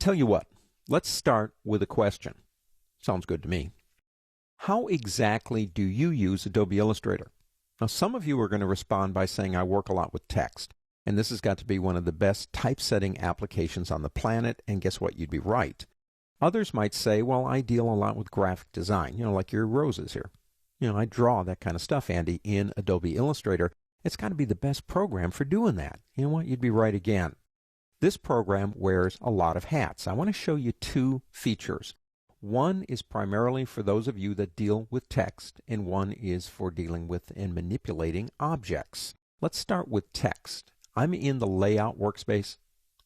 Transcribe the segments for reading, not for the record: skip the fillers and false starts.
Tell you what, let's start with a question. Sounds good to me. How exactly do you use Adobe Illustrator? Now, some of you are going to respond by saying, I work a lot with text, and this has got to be one of the best typesetting applications on the planet, and guess what? You'd be right. Others might say, well, I deal a lot with graphic design, like your roses here. I draw that kind of stuff, Andy, in Adobe Illustrator. It's got to be the best program for doing that. You know what? You'd be right again. This program wears a lot of hats. I want to show you two features. One is primarily for those of you that deal with text, and one is for dealing with and manipulating objects. Let's start with text. I'm in the Layout workspace,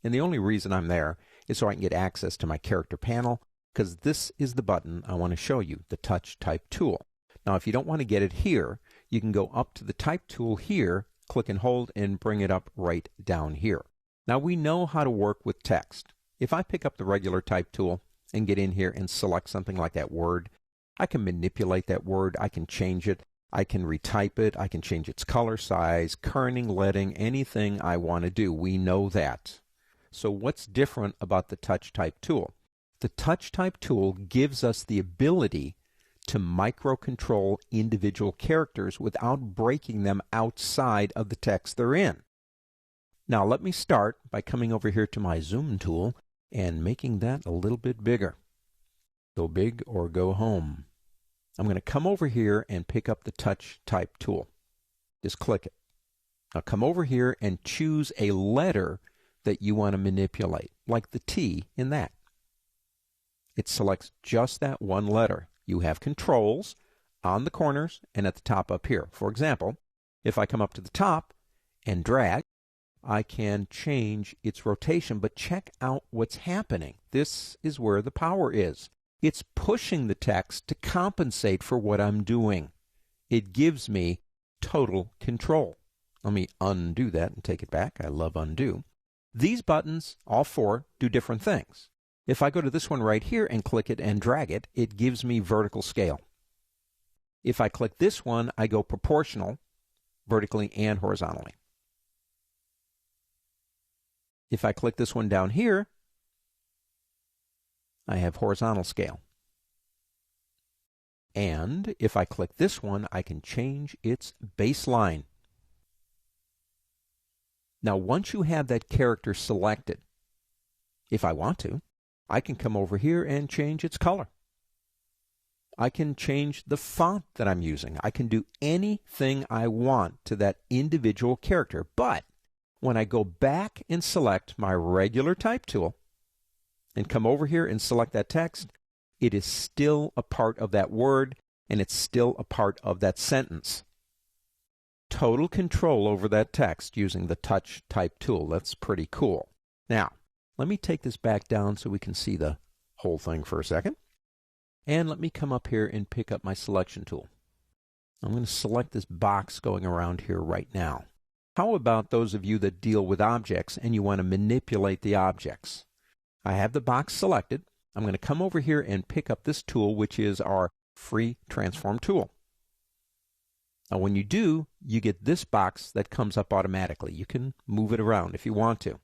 and the only reason I'm there is so I can get access to my character panel, because this is the button I want to show you, the Touch Type tool. Now, if you don't want to get it here, you can go up to the Type tool here, click and hold, and bring it up right down here. Now, we know how to work with text. If I pick up the regular Type tool and get in here and select something like that word, I can manipulate that word, I can change it, I can retype it, I can change its color, size, kerning, leading, anything I want to do. We know that. So what's different about the Touch Type tool? The Touch Type tool gives us the ability to microcontrol individual characters without breaking them outside of the text they're in. Now let me start by coming over here to my Zoom tool and making that a little bit bigger. Go big or go home. I'm going to come over here and pick up the Touch Type tool. Just click it. Now come over here and choose a letter that you want to manipulate, like the T in that. It selects just that one letter. You have controls on the corners and at the top up here. For example, if I come up to the top and drag, I can change its rotation, but check out what's happening. This is where the power is. It's pushing the text to compensate for what I'm doing. It gives me total control. Let me undo that and take it back. I love undo. These buttons, all four, do different things. If I go to this one right here and click it and drag it, it gives me vertical scale. If I click this one, I go proportional, vertically and horizontally. If I click this one down here, I have horizontal scale. And if I click this one, I can change its baseline. Now, once you have that character selected, if I want to, I can come over here and change its color. I can change the font that I'm using. I can do anything I want to that individual character. But when I go back and select my regular Type tool and come over here and select that text, it is still a part of that word and it's still a part of that sentence. Total control over that text using the Touch Type tool. That's pretty cool. Now, let me take this back down so we can see the whole thing for a second. And let me come up here and pick up my selection tool. I'm going to select this box going around here right now. How about those of you that deal with objects and you want to manipulate the objects? I have the box selected. I'm going to come over here and pick up this tool, which is our free transform tool. Now when you do, you get this box that comes up automatically. You can move it around if you want to.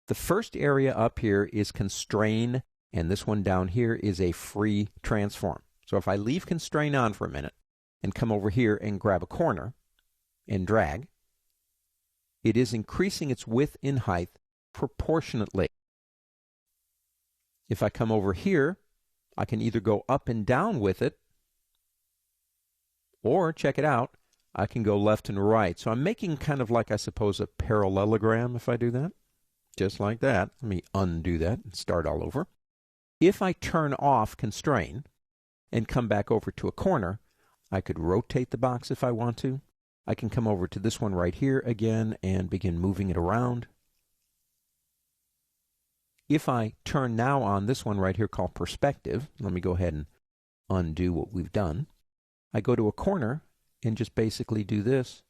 The first area up here is constrain, and this one down here is a free transform. So if I leave constrain on for a minute and come over here and grab a corner and drag, it is increasing its width and height proportionately. If I come over here, I can either go up and down with it, or, check it out, I can go left and right. So I'm making kind of like, I suppose, a parallelogram if I do that. Just like that. Let me undo that and start all over. If I turn off constrain and come back over to a corner, I could rotate the box if I want to. I can come over to this one right here again and begin moving it around. If I turn now on this one right here called perspective, let me go ahead and undo what we've done. I go to a corner and just basically do this,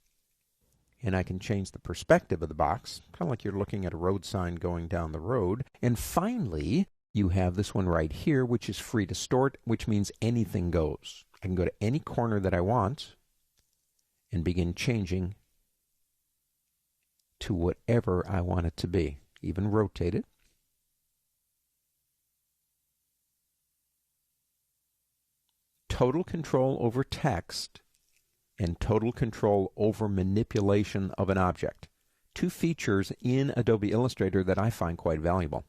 and I can change the perspective of the box, kind of like you're looking at a road sign going down the road. And finally, you have this one right here, which is free distort, which means anything goes. I can go to any corner that I want and begin changing to whatever I want it to be. Even rotate it. total control over text and total control over manipulation of an object. Two features in Adobe Illustrator that I find quite valuable.